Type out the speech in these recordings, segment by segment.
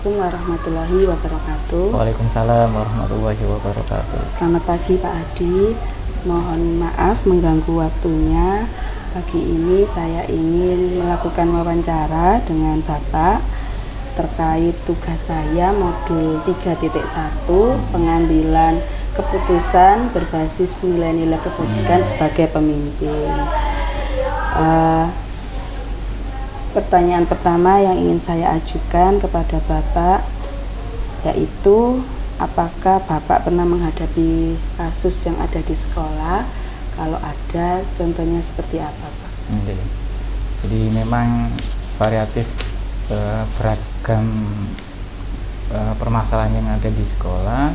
Assalamualaikum warahmatullahi wabarakatuh. Waalaikumsalam warahmatullahi wabarakatuh. Selamat pagi Pak Adi. Mohon maaf mengganggu waktunya. Pagi ini saya ingin melakukan wawancara dengan Bapak terkait tugas saya modul 3.1 pengambilan keputusan berbasis nilai-nilai kebajikan sebagai pemimpin. Pertanyaan pertama yang ingin saya ajukan kepada Bapak yaitu apakah Bapak pernah menghadapi kasus yang ada di sekolah? Kalau ada, contohnya seperti apa, Pak? Jadi memang variatif beragam permasalahan yang ada di sekolah.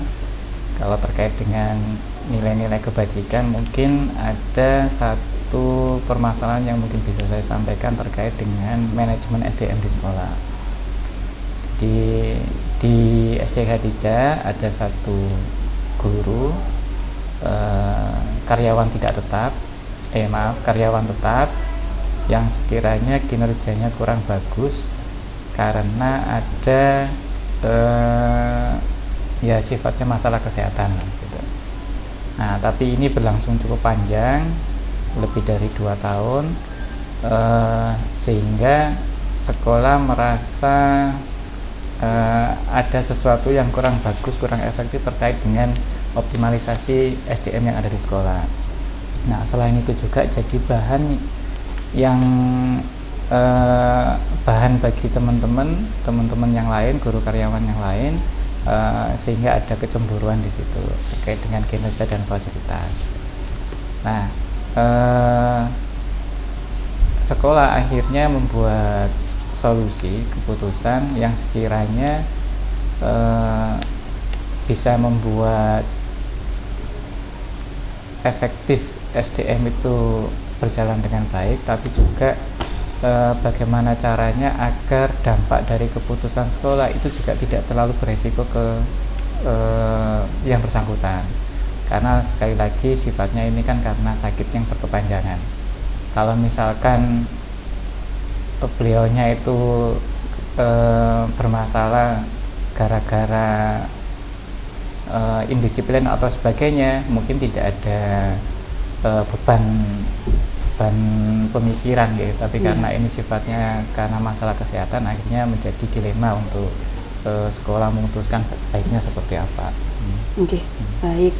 Kalau terkait dengan nilai-nilai kebajikan, mungkin ada satu permasalahan yang mungkin bisa saya sampaikan terkait dengan manajemen SDM di sekolah. Di SD Khadijah ada satu guru karyawan tetap yang sekiranya kinerjanya kurang bagus karena ada ya sifatnya masalah kesehatan gitu. Nah, tapi ini berlangsung cukup panjang, lebih dari 2 tahun, sehingga sekolah merasa ada sesuatu yang kurang bagus, kurang efektif terkait dengan optimalisasi SDM yang ada di sekolah. Nah, selain itu juga jadi bahan bagi teman-teman yang lain, guru karyawan yang lain, sehingga ada kecemburuan di situ terkait dengan kinerja dan fasilitas. Nah, sekolah akhirnya membuat solusi keputusan yang sekiranya bisa membuat efektif SDM itu berjalan dengan baik, tapi juga bagaimana caranya agar dampak dari keputusan sekolah itu juga tidak terlalu beresiko ke yang bersangkutan. Karena sekali lagi sifatnya ini kan karena sakit yang berkepanjangan. Kalau misalkan beliaunya itu bermasalah gara-gara indisiplin atau sebagainya, mungkin tidak ada beban pemikiran gitu. Tapi karena ini sifatnya karena masalah kesehatan, akhirnya menjadi dilema untuk sekolah memutuskan baiknya seperti apa. Oke, baik.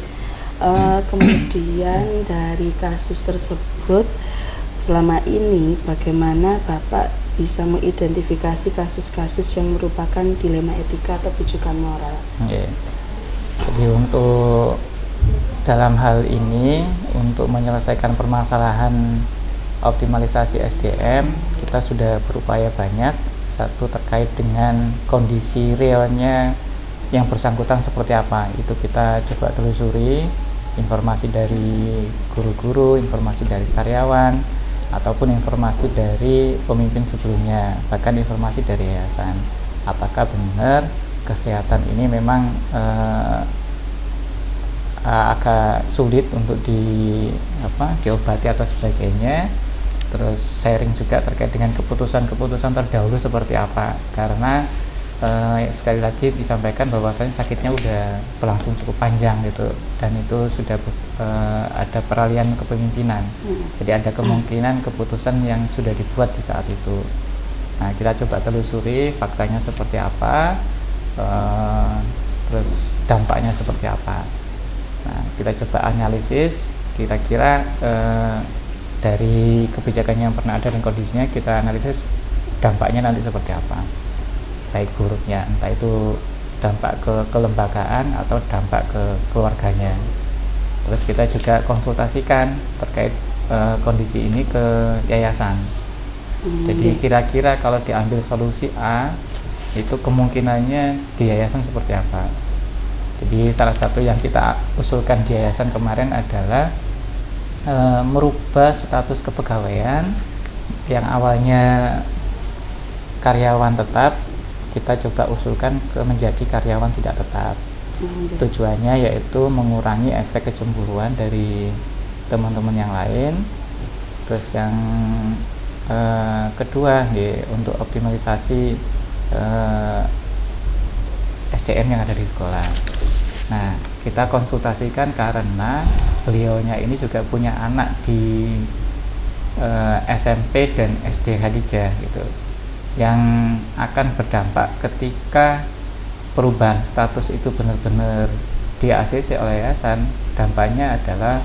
Kemudian dari kasus tersebut, selama ini bagaimana Bapak bisa mengidentifikasi kasus-kasus yang merupakan dilema etika atau pijukan moral? Jadi untuk dalam hal ini, untuk menyelesaikan permasalahan optimalisasi SDM, kita sudah berupaya banyak. Satu, terkait dengan kondisi realnya yang bersangkutan seperti apa, itu kita coba telusuri informasi dari guru-guru, informasi dari karyawan, ataupun informasi dari pemimpin sebelumnya, bahkan informasi dari yayasan. Apakah benar kesehatan ini memang agak sulit untuk diobati atau sebagainya. Terus sharing juga terkait dengan keputusan-keputusan terdahulu seperti apa, karena sekali lagi disampaikan bahwasanya sakitnya udah berlangsung cukup panjang gitu, dan itu sudah ada peralihan kepemimpinan. Jadi ada kemungkinan keputusan yang sudah dibuat di saat itu. Nah, kita coba telusuri faktanya seperti apa, terus dampaknya seperti apa. Nah, kita coba analisis kira-kira dari kebijakan yang pernah ada dan kondisinya, kita analisis dampaknya nanti seperti apa, baik buruknya, entah itu dampak ke kelembagaan atau dampak ke keluarganya. Terus kita juga konsultasikan terkait kondisi ini ke yayasan. Jadi kira-kira kalau diambil solusi A, itu kemungkinannya di yayasan seperti apa. Jadi salah satu yang kita usulkan di yayasan kemarin adalah merubah status kepegawaian yang awalnya karyawan tetap, kita coba usulkan menjadi karyawan tidak tetap. Tujuannya yaitu mengurangi efek kecemburuan dari teman-teman yang lain. Terus yang kedua, untuk optimalisasi SDM yang ada di sekolah. Nah, kita konsultasikan karena beliaunya ini juga punya anak di SMP dan SD Khadijah gitu, yang akan berdampak ketika perubahan status itu benar-benar di ACC oleh yayasan. Dampaknya adalah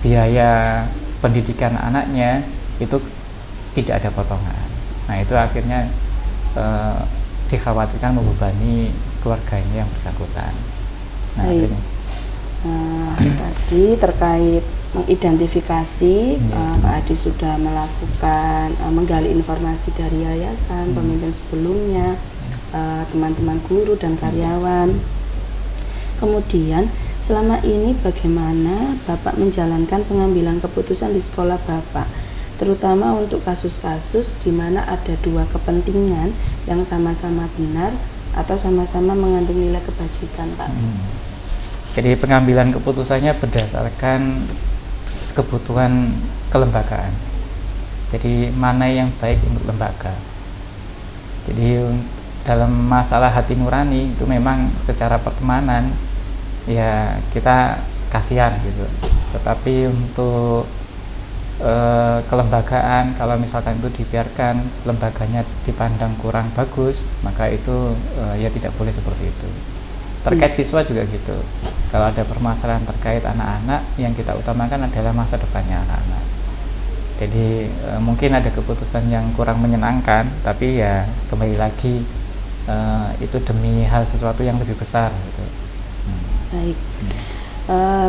biaya pendidikan anaknya itu tidak ada potongan. Nah, itu akhirnya dikhawatirkan membebani keluarganya yang bersangkutan. Nah, tadi terkait mengidentifikasi, Pak Adi sudah melakukan menggali informasi dari yayasan, pemimpin sebelumnya, teman-teman guru dan karyawan. Kemudian selama ini bagaimana Bapak menjalankan pengambilan keputusan di sekolah Bapak, terutama untuk kasus-kasus di mana ada dua kepentingan yang sama-sama benar atau sama-sama mengandung nilai kebajikan, Pak? Jadi pengambilan keputusannya berdasarkan kebutuhan kelembagaan. Jadi mana yang baik untuk lembaga. Jadi dalam masalah hati nurani itu memang secara pertemanan ya kita kasihan gitu. Tetapi untuk kelembagaan, kalau misalkan itu dibiarkan lembaganya dipandang kurang bagus, maka itu ya tidak boleh seperti itu. Terkait siswa juga gitu. Kalau ada permasalahan terkait anak-anak, yang kita utamakan adalah masa depannya anak-anak. Jadi mungkin ada keputusan yang kurang menyenangkan, tapi ya kembali lagi itu demi hal sesuatu yang lebih besar gitu. Baik.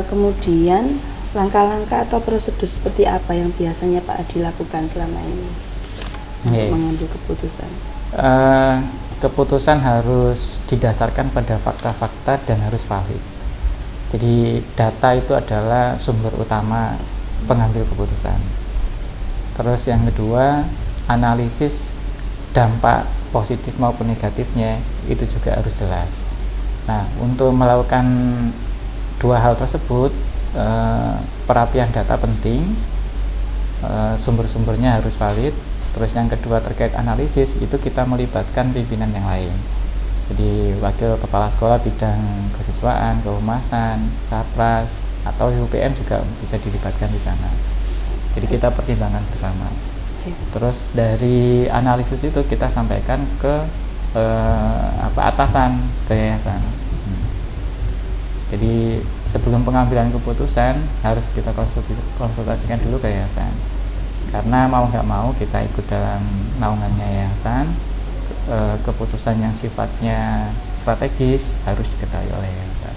Kemudian langkah-langkah atau prosedur seperti apa yang biasanya Pak Adi lakukan selama ini untuk mengambil keputusan? Keputusan harus didasarkan pada fakta-fakta dan harus valid. Jadi data itu adalah sumber utama pengambil keputusan. Terus yang kedua, analisis dampak positif maupun negatifnya itu juga harus jelas. Nah, untuk melakukan dua hal tersebut, perapian data penting, sumber-sumbernya harus valid. Terus yang kedua terkait analisis, itu kita melibatkan pimpinan yang lain. Jadi wakil kepala sekolah bidang kesiswaan, kehumasan, Kapras, atau UPM juga bisa dilibatkan di sana. Jadi kita pertimbangkan bersama. Terus dari analisis itu kita sampaikan ke atasan, ke yayasan. Jadi sebelum pengambilan keputusan harus kita konsultasikan dulu ke yayasan. Karena mau nggak mau kita ikut dalam naungannya yayasan, keputusan yang sifatnya strategis harus diketahui oleh yayasan.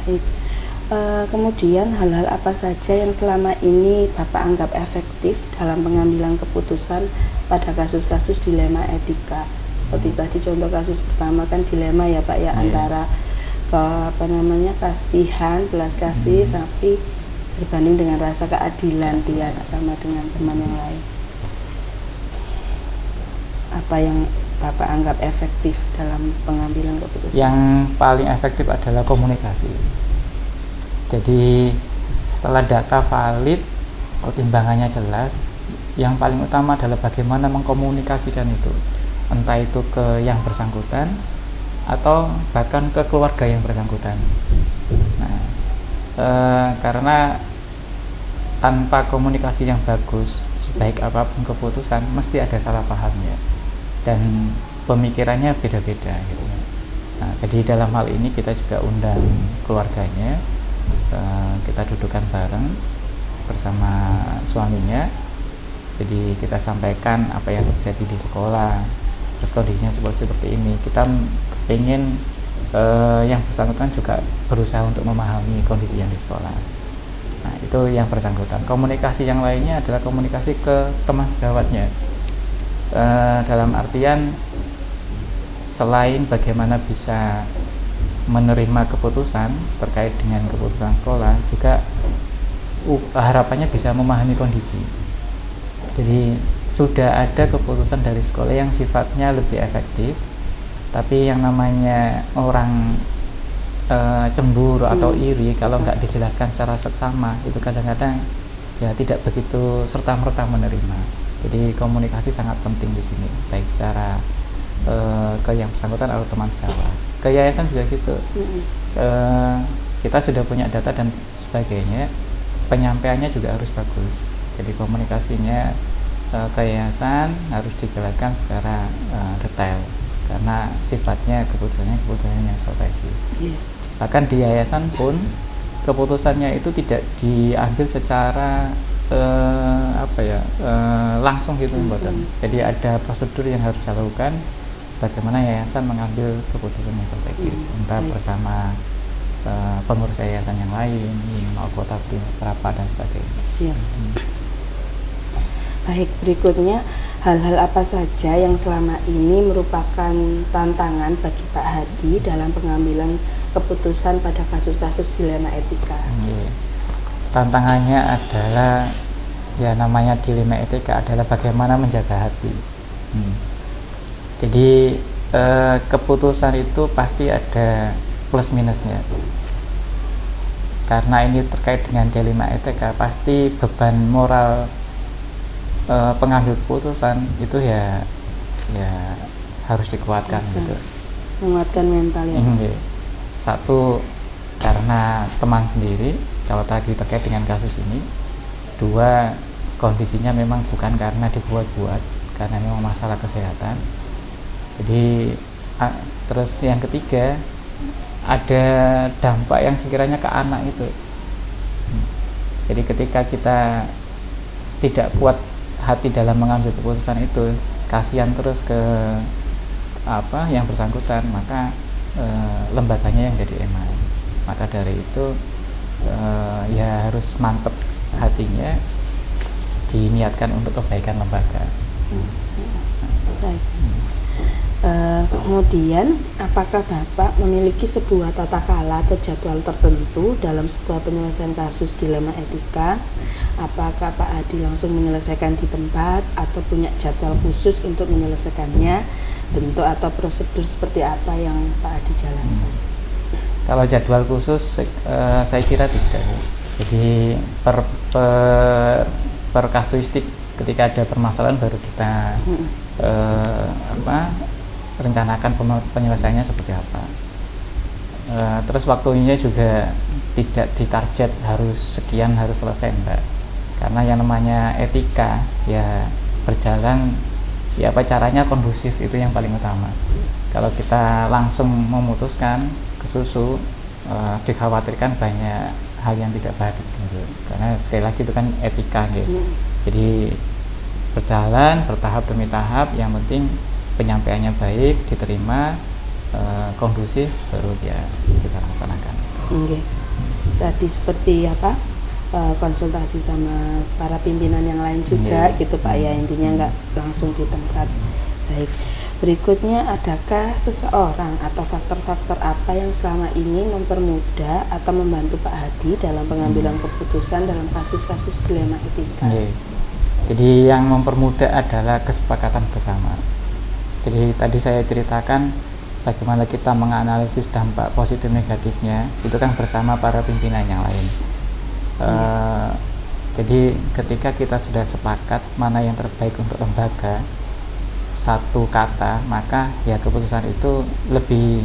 Baik. Kemudian hal-hal apa saja yang selama ini Bapak anggap efektif dalam pengambilan keputusan pada kasus-kasus dilema etika? Seperti tadi contoh kasus pertama kan dilema ya Pak ya, antara kasihan, belas kasih, tapi berbanding dengan rasa keadilan dia sama dengan teman yang lain. Apa yang Bapak anggap efektif dalam pengambilan keputusan? Yang paling efektif adalah komunikasi. Jadi setelah data valid, pertimbangannya jelas, yang paling utama adalah bagaimana mengkomunikasikan itu, entah itu ke yang bersangkutan atau bahkan ke keluarga yang bersangkutan. Nah, karena tanpa komunikasi yang bagus, sebaik apapun keputusan mesti ada salah pahamnya dan pemikirannya beda-beda gitu. Nah, jadi dalam hal ini kita juga undang keluarganya, kita dudukkan bareng bersama suaminya. Jadi kita sampaikan apa yang terjadi di sekolah, terus kondisinya seperti ini. Kita ingin yang bersangkutan juga berusaha untuk memahami kondisi yang di sekolah. Nah, itu yang bersangkutan. Komunikasi yang lainnya adalah komunikasi ke teman sejawatnya. Dalam artian selain bagaimana bisa menerima keputusan terkait dengan keputusan sekolah, juga harapannya bisa memahami kondisi. Jadi sudah ada keputusan dari sekolah yang sifatnya lebih efektif, tapi yang namanya orang cemburu atau iri kalau nggak dijelaskan secara seksama itu kadang-kadang ya tidak begitu serta-merta menerima. Jadi komunikasi sangat penting di sini, baik secara ke yang bersangkutan atau teman sejawat. Ke yayasan juga gitu. Kita sudah punya data dan sebagainya, penyampaiannya juga harus bagus. Jadi komunikasinya ke yayasan harus dijelaskan secara detail, karena sifatnya keputusannya yang strategis. Bahkan di yayasan pun keputusannya itu tidak diambil secara langsung gitu, jadi ada prosedur yang harus dilakukan bagaimana yayasan mengambil keputusan yang strategis, entah bersama pengurus yayasan yang lain, anggota berapa dan sebagainya. Siap. Baik, berikutnya hal-hal apa saja yang selama ini merupakan tantangan bagi Pak Hadi dalam pengambilan keputusan pada kasus-kasus dilema etika? Tantangannya adalah, ya namanya dilema etika adalah bagaimana menjaga hati. Jadi keputusan itu pasti ada plus minusnya. Karena ini terkait dengan dilema etika, pasti beban moral pengambil keputusan itu ya harus dikuatkan gitu. Menguatkan mental ya. Satu, karena teman sendiri kalau tadi terkait dengan kasus ini. Dua, kondisinya memang bukan karena dibuat-buat, karena memang masalah kesehatan. Jadi terus yang ketiga, ada dampak yang sekiranya ke anak itu. Jadi ketika kita tidak kuat hati dalam mengambil keputusan itu, kasihan terus ke yang bersangkutan, maka lembaganya yang jadi eman. Maka dari itu ya harus mantep hatinya, diniatkan untuk kebaikan lembaga. Kemudian, apakah Bapak memiliki sebuah tata kala atau jadwal tertentu dalam sebuah penyelesaian kasus dilema etika? Apakah Pak Hadi langsung menyelesaikan di tempat atau punya jadwal khusus untuk menyelesaikannya? Bentuk atau prosedur seperti apa yang Pak Hadi jalankan? Kalau jadwal khusus saya kira tidak. Jadi per kasuistik, ketika ada permasalahan baru kita rencanakan penyelesaiannya seperti apa. Terus waktunya juga tidak ditarget harus sekian, harus selesai, enggak. Karena yang namanya etika ya berjalan, ya apa caranya kondusif, itu yang paling utama. Kalau kita langsung memutuskan ke susu, dikhawatirkan banyak hal yang tidak baik gitu. Karena sekali lagi itu kan etika gitu. Jadi berjalan bertahap demi tahap, yang penting penyampaiannya baik, diterima, kondusif, baru ya kita laksanakan. Tadi seperti konsultasi sama para pimpinan yang lain juga gitu Pak ya, intinya nggak langsung di tempat. Baik, berikutnya, adakah seseorang atau faktor-faktor apa yang selama ini mempermudah atau membantu Pak Hadi dalam pengambilan keputusan dalam kasus-kasus dilema etika? Jadi yang mempermudah adalah kesepakatan bersama. Jadi tadi saya ceritakan bagaimana kita menganalisis dampak positif negatifnya, itu kan bersama para pimpinan yang lain. Jadi ketika kita sudah sepakat mana yang terbaik untuk lembaga, satu kata, maka ya keputusan itu lebih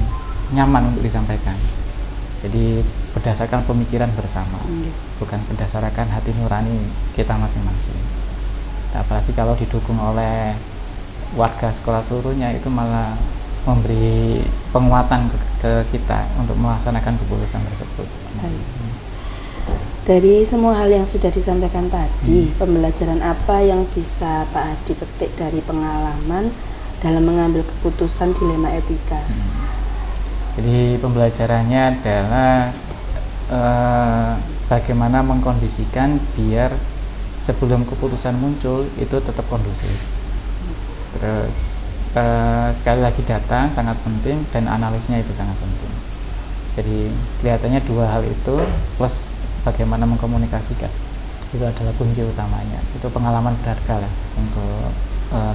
nyaman untuk disampaikan. Jadi berdasarkan pemikiran bersama, bukan berdasarkan hati nurani kita masing-masing. Apalagi kalau didukung oleh warga sekolah seluruhnya, itu malah memberi penguatan ke kita untuk melaksanakan keputusan tersebut. Dari semua hal yang sudah disampaikan tadi, pembelajaran apa yang bisa Pak Hadi petik dari pengalaman dalam mengambil keputusan dilema etika? Jadi pembelajarannya adalah bagaimana mengkondisikan biar sebelum keputusan muncul itu tetap kondusif. Terus sekali lagi data sangat penting dan analisnya itu sangat penting. Jadi kelihatannya dua hal itu plus bagaimana mengkomunikasikan itu adalah kunci utamanya. Itu pengalaman berharga lah untuk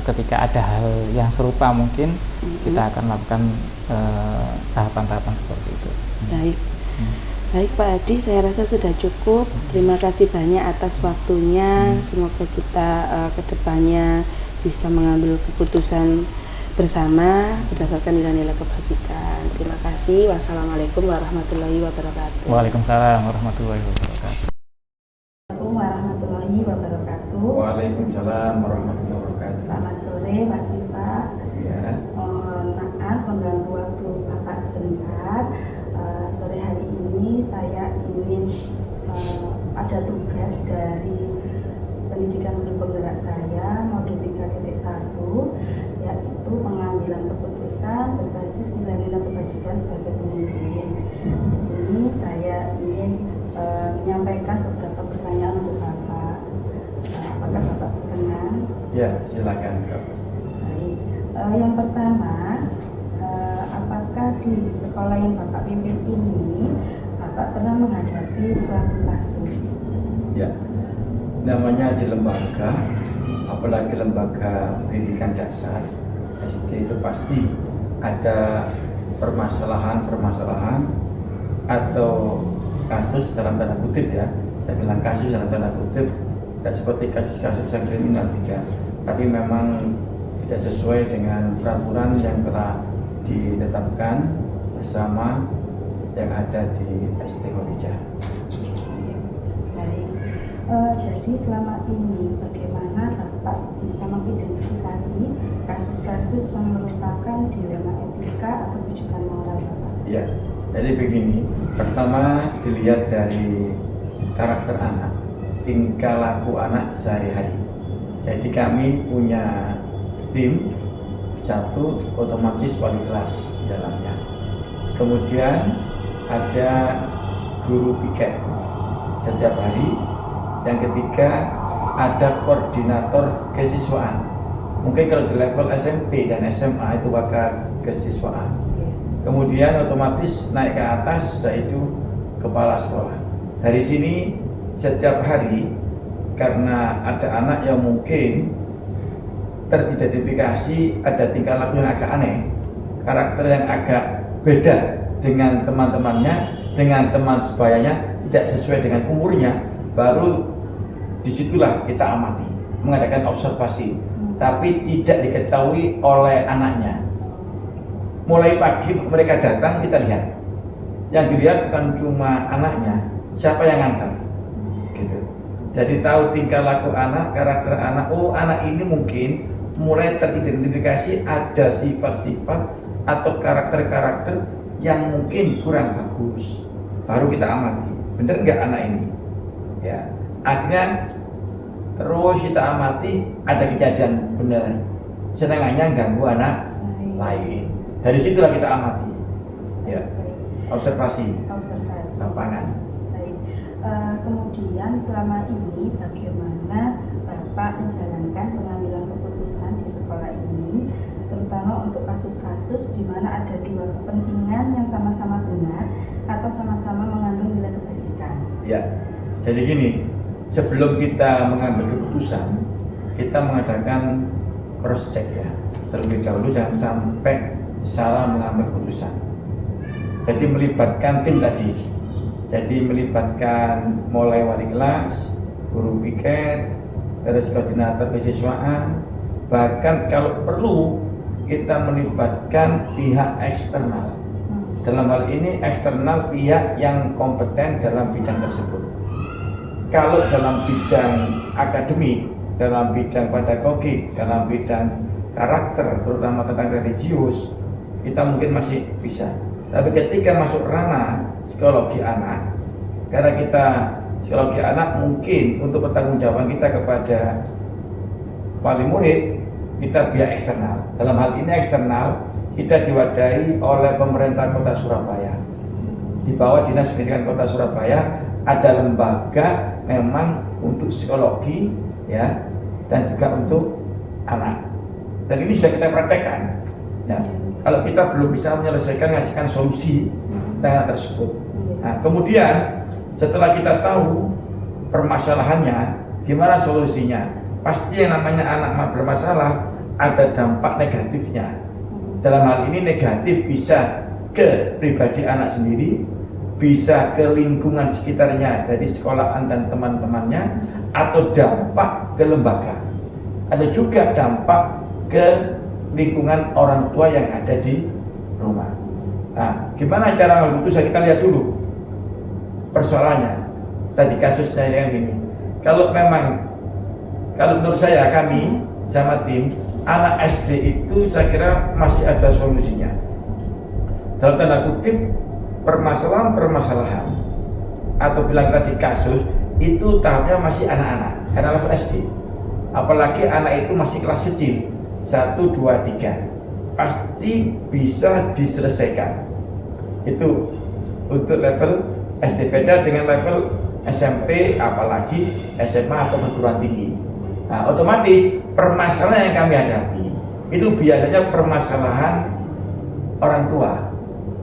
ketika ada hal yang serupa, mungkin kita akan melakukan tahapan-tahapan seperti itu. Baik Pak Hadi, saya rasa sudah cukup. Terima kasih banyak atas waktunya. Semoga kita kedepannya bisa mengambil keputusan bersama berdasarkan nilai-nilai kebajikan. Terima kasih. Wassalamualaikum warahmatullahi wabarakatuh. Waalaikumsalam warahmatullahi wabarakatuh. Assalamualaikum warahmatullahi wabarakatuh. Waalaikumsalam warahmatullahi wabarakatuh. Selamat sore Mas Siva. Ya. Mohon maaf mengganggu waktu Bapak sebentar. Sore hari ini saya ingin ada tugas dari pendidikan guru penggerak saya modul 3.1, yaitu pengambilan keputusan berbasis nilai-nilai kebajikan sebagai pemimpin. Di sini saya ingin menyampaikan beberapa pertanyaan untuk Bapak. Apakah Bapak berkenan? Ya, silakan. Baik. Yang pertama, apakah di sekolah yang Bapak pimpin ini Bapak pernah menghadapi suatu kasus? Ya, namanya di lembaga, apalagi lembaga pendidikan dasar SD, itu pasti ada permasalahan atau kasus dalam tanda kutip ya. Saya bilang kasus dalam tanda kutip, tidak seperti kasus-kasus yang kriminal tidak, tapi memang tidak sesuai dengan peraturan yang telah ditetapkan bersama yang ada di SD Khadijah. Baik. Jadi selama ini bagaimana Bapak bisa mengidentifikasi kasus-kasus yang merupakan dilema etika atau rujukan moral Bapak? Ya, jadi begini. Pertama dilihat dari karakter anak, tingkah laku anak sehari-hari. Jadi kami punya tim, satu otomatis wali kelas di dalamnya. Kemudian ada guru piket setiap hari. Yang ketiga ada koordinator kesiswaan. Mungkin kalau di level SMP dan SMA itu bakal kesiswaan. Kemudian otomatis naik ke atas yaitu kepala sekolah. Dari sini setiap hari karena ada anak yang mungkin teridentifikasi ada tingkah laku yang agak aneh, karakter yang agak beda dengan teman-temannya, dengan teman sebayanya, tidak sesuai dengan umurnya, baru disitulah kita amati, mengadakan observasi, tapi tidak diketahui oleh anaknya. Mulai pagi mereka datang, kita lihat. Yang dilihat bukan cuma anaknya, siapa yang ngantar, gitu. Jadi tahu tingkah laku anak, karakter anak. Oh, anak ini mungkin mulai teridentifikasi ada sifat-sifat atau karakter-karakter yang mungkin kurang bagus. Baru kita amati, bener nggak anak ini? Ya, akhirnya terus kita amati ada kejadian benar, senangannya ganggu anak lain. Dari situlah kita amati, ya, observasi lapangan. Baik. Kemudian selama ini bagaimana Bapak menjalankan pengambilan keputusan di sekolah ini, terutama untuk kasus-kasus di mana ada dua kepentingan yang sama-sama benar atau sama-sama mengandung nilai kebajikan? Ya, jadi gini, sebelum kita mengambil keputusan, kita mengadakan cross check ya. Terlebih dahulu jangan sampai salah mengambil keputusan. Jadi melibatkan tim tadi. Jadi melibatkan mulai wali kelas, guru piket, terus koordinator kesiswaan, bahkan kalau perlu kita melibatkan pihak eksternal. Dalam hal ini eksternal pihak yang kompeten dalam bidang tersebut. Kalau dalam bidang akademik, dalam bidang pedagogik, dalam bidang karakter, terutama tentang religius, kita mungkin masih bisa. Tapi ketika masuk ranah psikologi anak, karena kita psikologi anak mungkin untuk pertanggungjawaban kita kepada wali murid, kita pihak eksternal. Dalam hal ini eksternal, kita diwadahi oleh pemerintah Kota Surabaya. Di bawah Dinas Pendidikan Kota Surabaya ada lembaga memang untuk psikologi ya, dan juga untuk anak. Dan ini sudah kita praktekkan. Ya. Kalau kita belum bisa ngasihkan solusi dengan tersebut. Nah, kemudian setelah kita tahu permasalahannya, gimana solusinya? Pasti yang namanya anak bermasalah ada dampak negatifnya. Dalam hal ini negatif bisa ke pribadi anak sendiri, bisa ke lingkungan sekitarnya dari sekolahan dan teman-temannya, atau dampak ke lembaga. Ada juga dampak ke lingkungan orang tua yang ada di rumah. Nah, gimana cara mengambil keputusan? Kita lihat dulu persoalannya. Studi kasus saya yang gini. Kalau menurut saya, kami sama tim, anak SD itu saya kira masih ada solusinya. Dalam tanda kutip, permasalahan atau bilang tadi kasus itu tahapnya masih anak-anak karena level SD. Apalagi anak itu masih kelas kecil 1, 2, 3 pasti bisa diselesaikan. Itu untuk level SD. Beda dengan level SMP apalagi SMA atau perguruan tinggi. Nah, otomatis permasalahan yang kami hadapi itu biasanya permasalahan orang tua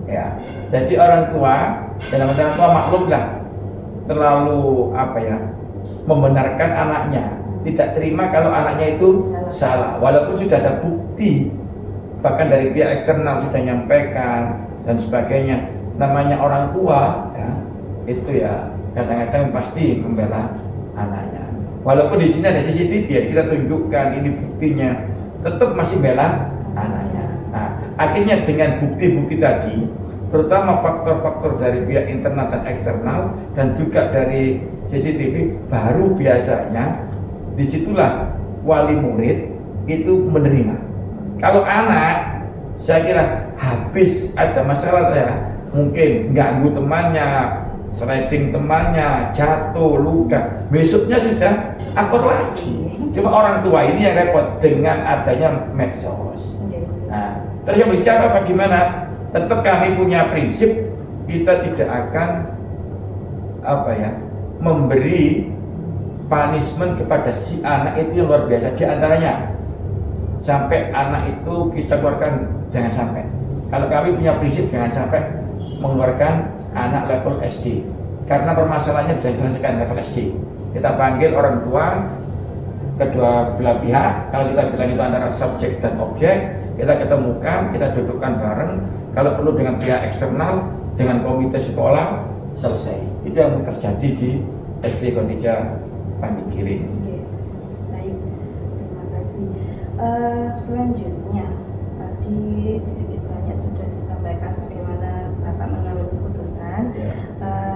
ya. Jadi orang tua, dalam orang tua maklum lah, terlalu membenarkan anaknya, tidak terima kalau anaknya itu salah walaupun sudah ada bukti, bahkan dari pihak eksternal sudah menyampaikan dan sebagainya. Namanya orang tua ya, itu ya kadang-kadang pasti membela anaknya. Walaupun di sini ada CCTV ya, kita tunjukkan ini buktinya, tetap masih bela anaknya. Nah, akhirnya dengan bukti-bukti tadi, terutama faktor-faktor dari pihak internal dan eksternal dan juga dari CCTV, baru biasanya disitulah wali murid itu menerima. Kalau anak, saya kira habis ada masalah ya, mungkin ganggu temannya, sliding temannya, jatuh, luka, besoknya sudah akur lagi. Cuma orang tua ini yang repot dengan adanya medsos. Nah, terus yang siapa bagaimana? Tetap kami punya prinsip, kita tidak akan memberi punishment kepada si anak itu yang luar biasa. Di antaranya sampai anak itu kita keluarkan, jangan sampai. Kalau kami punya prinsip jangan sampai mengeluarkan anak level SD, karena permasalahannya sudah diselesaikan level SD. Kita panggil orang tua, kedua belah pihak, kalau kita bilang itu antara subjek dan objek, kita ketemukan, kita dudukkan bareng, kalau perlu dengan pihak eksternal, dengan komite sekolah, selesai. Itu yang terjadi di SD Kondija Pandigiling. Oke, baik, terima kasih. Selanjutnya, tadi sedikit banyak sudah disampaikan bagaimana Bapak mengambil keputusan.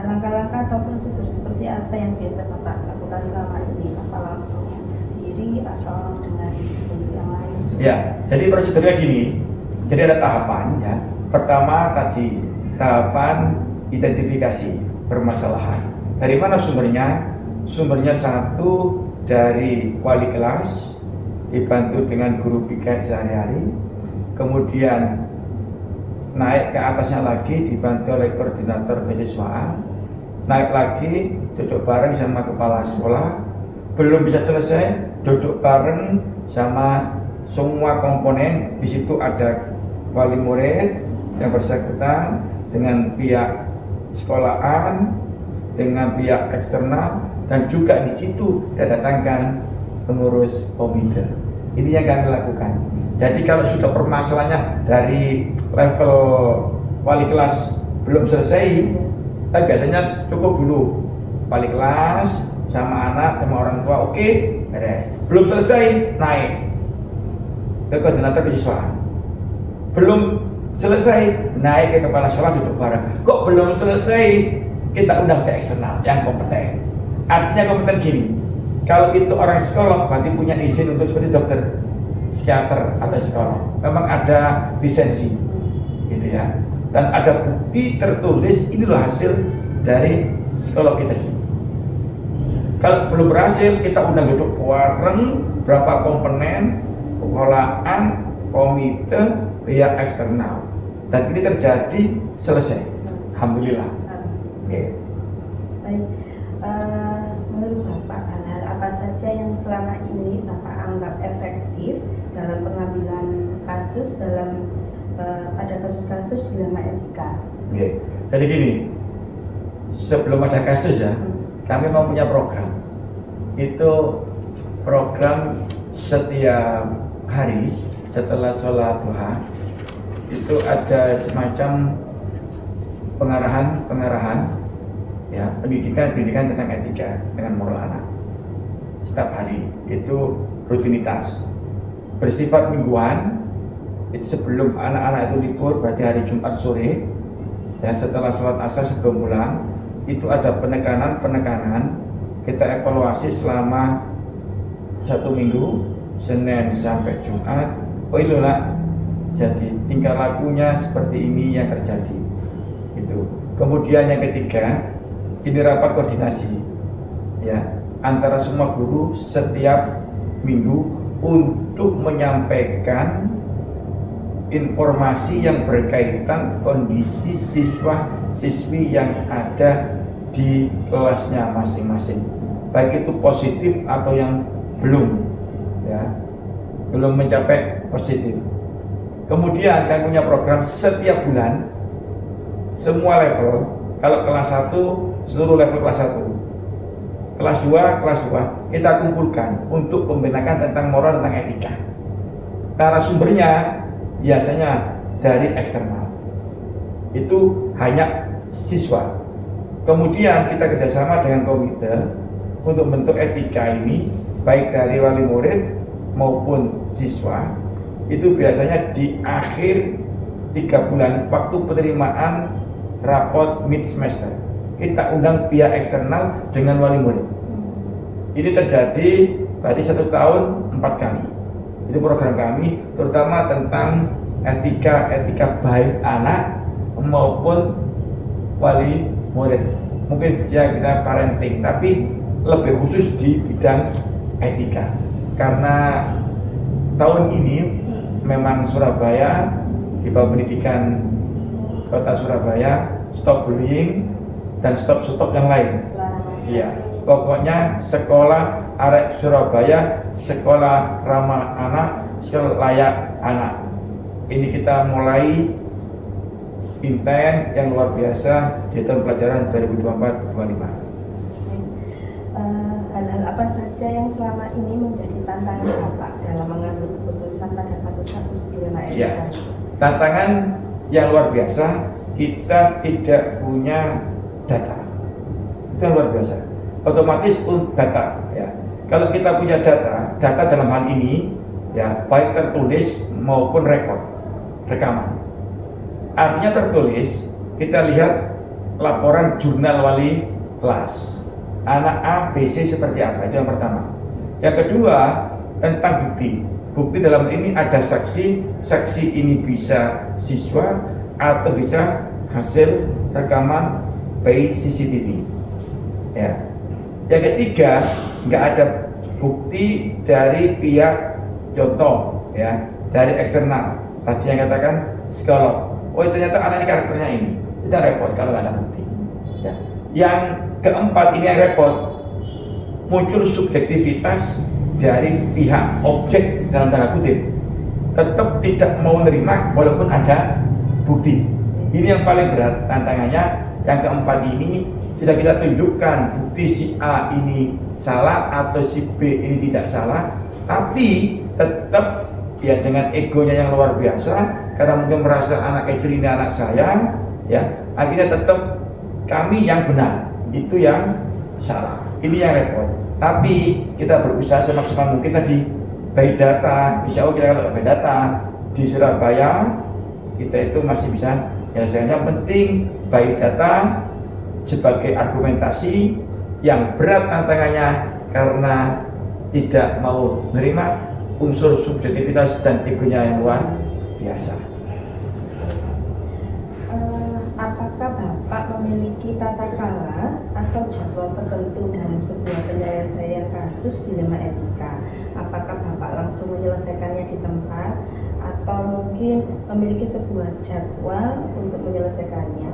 Langkah-langkah atau prosedur seperti apa yang biasa Bapak lakukan selama ini? Apa langsung sendiri atau dengan guru yang lain? Ya, jadi prosedurnya gini. Jadi ada tahapan ya. Pertama tadi tahapan identifikasi permasalahan. Dari mana sumbernya? Sumbernya satu dari wali kelas dibantu dengan guru piket sehari-hari. Kemudian naik ke atasnya lagi dibantu oleh koordinator kesiswaan. Naik lagi duduk bareng sama kepala sekolah. Belum bisa selesai, duduk bareng sama semua komponen. Di situ ada wali murid yang bersangkutan dengan pihak sekolahan, dengan pihak eksternal, dan juga di situ didatangkan pengurus komite. Ini yang kami lakukan. Jadi kalau sudah permasalahannya dari level wali kelas belum selesai, tapi biasanya cukup dulu wali kelas sama anak sama orang tua, oke, beres. Belum selesai, naik ke koordinator kesiswaan. Belum selesai, naik ke kepala sekolah, duduk bareng. Kok belum selesai, kita undang ke eksternal yang kompeten. Artinya kompeten gini, kalau itu orang sekolah berarti punya izin untuk seperti dokter, psikiater atau psikolog, memang ada lisensi gitu ya, dan ada bukti tertulis ini loh hasil dari psikolog kita. Kalau belum berhasil, kita undang duduk bareng berapa komponen, pengelolaan, komite, pihak eksternal, dan ini terjadi selesai. Alhamdulillah. Oke. Baik. Menurut Bapak, hal-hal apa saja yang selama ini Bapak anggap efektif dalam pengambilan kasus pada kasus-kasus dilema etika? Oke. Jadi gini, sebelum ada kasus ya, kami mau punya program. Itu program setiap hari setelah sholat duha itu ada semacam pengarahan ya, pendidikan tentang etika dengan moral anak setiap hari. Itu rutinitas bersifat mingguan itu sebelum anak-anak itu libur, berarti hari Jumat sore, dan setelah sholat asar sebelum pulang, itu ada penekanan, kita evaluasi selama 1 minggu, Senin sampai Jumat. Oh inilah, jadi tingkah lakunya seperti ini yang terjadi. Itu. Kemudian yang ketiga, ini rapat koordinasi, ya, antara semua guru setiap minggu untuk menyampaikan informasi yang berkaitan kondisi siswa-siswi yang ada di kelasnya masing-masing, baik itu positif atau yang belum, ya, belum mencapai positif. Kemudian kami punya program setiap bulan, semua level, kalau kelas 1, seluruh level kelas 1, kelas 2, kita kumpulkan untuk pembinaan tentang moral, tentang etika. Narasumbernya biasanya dari eksternal, itu hanya siswa. Kemudian kita kerjasama dengan komite untuk bentuk etika ini, baik dari wali murid maupun siswa. Itu biasanya di akhir 3 bulan waktu penerimaan raport mid semester, kita undang pihak eksternal dengan wali murid. Ini terjadi berarti 1 tahun 4 kali. Itu program kami, terutama tentang etika baik anak maupun wali murid. Mungkin ya kita parenting, tapi lebih khusus di bidang etika. Karena tahun ini memang Surabaya di bawah pendidikan Kota Surabaya stop bullying dan stop yang lain. Iya, pokoknya sekolah arek Surabaya, sekolah ramah anak, sekolah layak anak. Ini kita mulai intens yang luar biasa di tahun pelajaran 2024-25. Hal-hal apa saja yang selama ini menjadi tantangan Bapak dalam mengambil keputusan pada kasus-kasus dilema etika? Ya, tantangan yang luar biasa, kita tidak punya data. Itu yang luar biasa. Otomatis data, ya. Kalau kita punya data dalam hal ini, ya, baik tertulis maupun rekaman. Artinya tertulis, kita lihat laporan jurnal wali kelas. Anak A, B, C seperti apa, itu yang pertama. Yang kedua, tentang bukti. Bukti dalam ini ada saksi ini bisa siswa atau bisa hasil rekaman by CCTV. Ya. Yang ketiga, nggak ada bukti dari pihak contoh, ya, dari eksternal. Tadi yang katakan psikolog. Oh ternyata anak ini karakternya ini. Itu repot kalau nggak ada bukti. Ya. Yang keempat, ini yang repot, muncul subjektivitas dari pihak objek dalam tanda kutip, tetap tidak mau menerima walaupun ada bukti. Ini yang paling berat tantangannya. Yang keempat ini sudah kita tunjukkan bukti si A ini salah atau si B ini tidak salah, tapi tetap ya dengan egonya yang luar biasa, karena mungkin merasa anak kecil ini anak saya, ya akhirnya tetap kami yang benar, itu yang salah. Ini yang repot. Tapi kita berusaha semaksimal mungkin tadi by data. Insya Allah kita kalau by data di Surabaya kita itu masih bisa menyelesaikannya. Yang penting by data sebagai argumentasi. Yang berat tantangannya karena tidak mau menerima unsur subjektivitas dan egonya yang luar biasa. Apakah Bapak memiliki tata krama atau jadwal tertentu dalam sebuah penyelesaian kasus dilema etika? Apakah Bapak langsung menyelesaikannya di tempat atau mungkin memiliki sebuah jadwal untuk menyelesaikannya?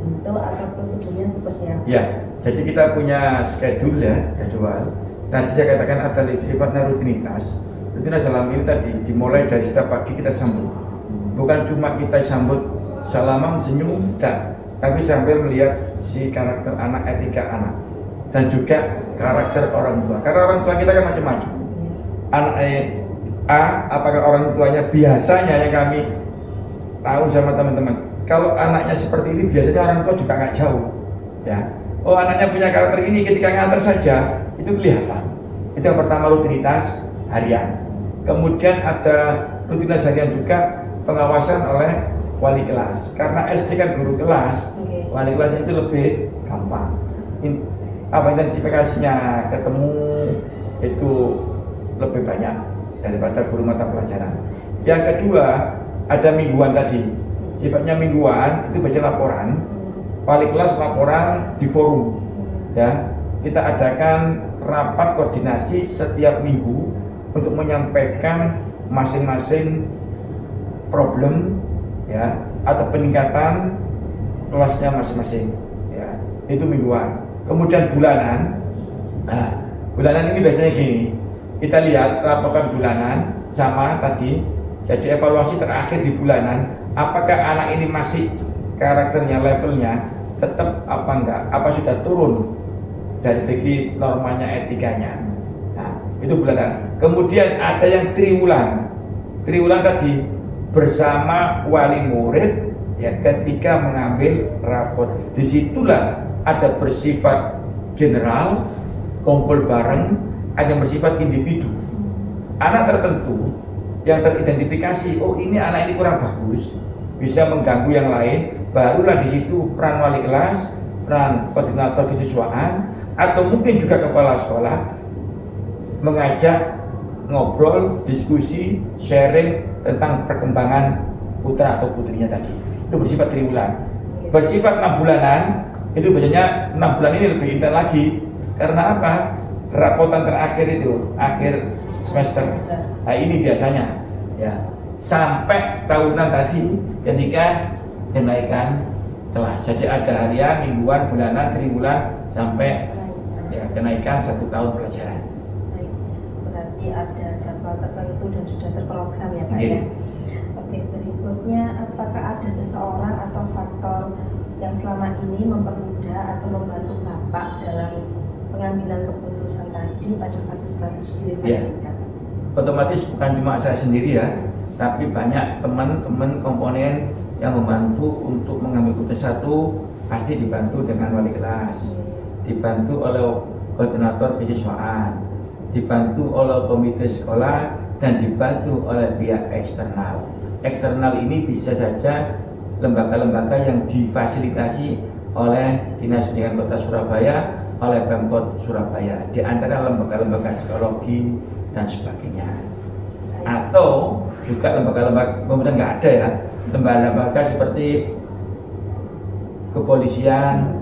Bentuk atau prosedurnya seperti apa? Ya, jadi kita punya schedule ya, jadwal. Tadi saya katakan ada sifatnya rutinitas. Rutinitas dalam ini tadi dimulai dari setiap pagi kita sambut. Bukan cuma kita sambut salaman senyum, tidak, tapi sambil melihat si karakter anak, etika anak, dan juga karakter orang tua. Karena orang tua kita kan macam-macam. Anak A, apakah orang tuanya biasanya yang kami tahu sama teman-teman. Kalau anaknya seperti ini biasanya orang tua juga nggak jauh, ya. Oh anaknya punya karakter ini, ketika ngantar saja itu kelihatan. Itu yang pertama, rutinitas harian. Kemudian ada rutinitas harian juga pengawasan oleh wali kelas. Karena SD kan guru kelas, Oke. wali kelas itu lebih gampang. Intensifikasinya ketemu itu lebih banyak daripada guru mata pelajaran. Yang kedua, ada mingguan tadi. Sifatnya mingguan itu baca laporan. Wali kelas laporan di forum. Ya, kita adakan rapat koordinasi setiap minggu untuk menyampaikan masing-masing problem ya atau peningkatan kelasnya masing-masing ya, itu mingguan. Kemudian bulanan. Nah, bulanan ini biasanya gini, kita lihat laporan bulanan sama tadi, jadi evaluasi terakhir di bulanan, apakah anak ini masih karakternya, levelnya tetap apa enggak, apa sudah turun dari segi normanya, etikanya. Nah, itu bulanan. Kemudian ada yang triwulan. Triwulan tadi bersama wali murid ya ketika mengambil rapor. Disitulah ada bersifat general, kumpul bareng, ada yang bersifat individu. Anak tertentu yang teridentifikasi, oh ini anak ini kurang bagus, bisa mengganggu yang lain, barulah di situ peran wali kelas, peran koordinator kesiswaan, atau mungkin juga kepala sekolah mengajak ngobrol, diskusi, sharing tentang perkembangan putra atau putrinya tadi. Itu bersifat triwulan. Bersifat 6 bulanan, itu biasanya 6 bulan ini lebih intens lagi. Karena apa? Rapotan terakhir itu akhir semester. Nah ini biasanya ya sampai tahunan tadi ketika kenaikan kelas. Jadi ada harian, mingguan, bulanan, triwulan sampai ya kenaikan 1 tahun pelajaran. Baik, berarti ada jadwal tertentu dan sudah terprogram ya Pak ya. Oke, berikutnya apakah ada seseorang atau faktor yang selama ini mempermudah atau membantu Bapak dalam pengambilan keputusan tadi pada kasus-kasus di Etika? Otomatis bukan cuma saya sendiri ya, tapi banyak teman-teman komponen yang membantu untuk mengambil keputusan satu, pasti dibantu dengan wali kelas, dibantu oleh koordinator kesiswaan, dibantu oleh komite sekolah, dan dibantu oleh pihak eksternal. Eksternal ini bisa saja lembaga-lembaga yang difasilitasi oleh Dinas Pendidikan Kota Surabaya, oleh Pemkot Surabaya, di antara lembaga-lembaga psikologi dan sebagainya. Atau juga lembaga-lembaga, kemudian nggak ada ya, lembaga-lembaga seperti kepolisian,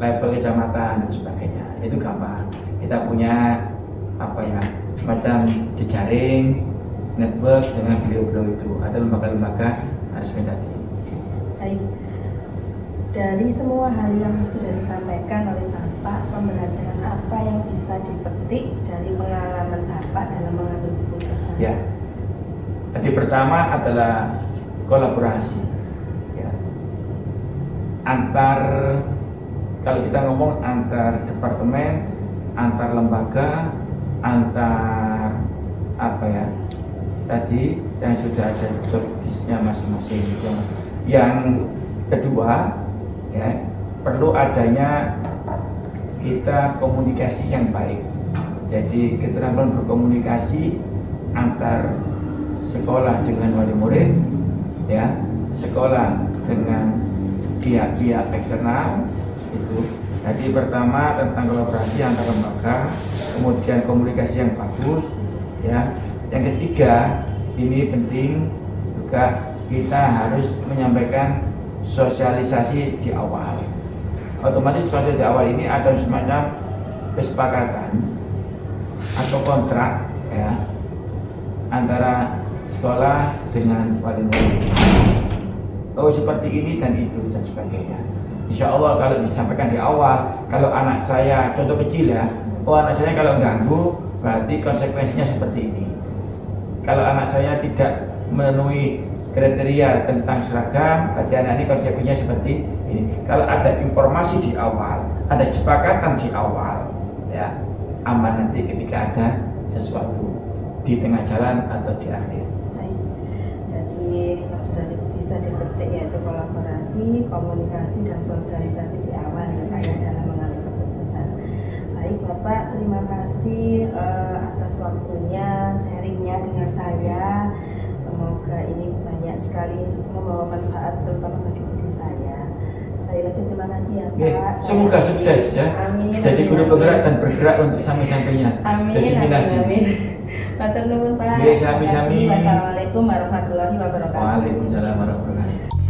level kecamatan dan sebagainya. Itu gampang. Kita punya apa ya, semacam jejaring network dengan beliau-beliau itu. Ada lembaga-lembaga resmi tadi. Baik. Dari semua hal yang sudah disampaikan oleh Bapak, pembelajaran apa yang bisa dipetik dari pengalaman Bapak dalam mengambil keputusan? Ya. Jadi pertama adalah kolaborasi. Ya. Antar, kalau kita ngomong antar departemen, antar lembaga, antar apa ya? Tadi yang sudah ada job list-nya masing-masing. Yang kedua, ya, perlu adanya kita komunikasi yang baik. Jadi keterampilan berkomunikasi antar sekolah dengan wali murid, ya, sekolah dengan pihak-pihak eksternal itu. Jadi pertama tentang kolaborasi antar lembaga, kemudian komunikasi yang bagus, ya. Yang ketiga, ini penting juga kita harus menyampaikan sosialisasi di awal. Otomatis sosialisasi di awal ini ada semacam kesepakatan atau kontrak ya antara sekolah dengan wali murid. Oh seperti ini dan itu dan sebagainya. Insya Allah kalau disampaikan di awal, kalau anak saya contoh kecil ya, oh anak saya kalau ganggu berarti konsekuensinya seperti ini. Kalau anak saya tidak memenuhi kriteria tentang seragam, berarti anak ini konsekuensinya seperti ini. Kalau ada informasi di awal, ada kesepakatan di awal, ya aman nanti ketika ada sesuatu di tengah jalan atau di akhir. Baik. Jadi yang sudah bisa dipetik yaitu kolaborasi, komunikasi dan sosialisasi di awal ya Pak ya dalam mengambil keputusan. Baik Bapak, terima kasih atas waktunya, sharingnya dengan saya Semoga ini banyak sekali membawa manfaat terutama bagi diri saya. Sekali lagi terima kasih ya Oke, Pak. semoga Saya- sukses ya. Amin. Jadi amin, guru amin. penggerak dan bergerak untuk sampai-sampainya. Amin. Diseminasi. Amin. Matur nuwun Pak. Oke, sami-sami. Terima kasih. Wassalamualaikum warahmatullahi wabarakatuh. Waalaikumsalam warahmatullahi wabarakatuh.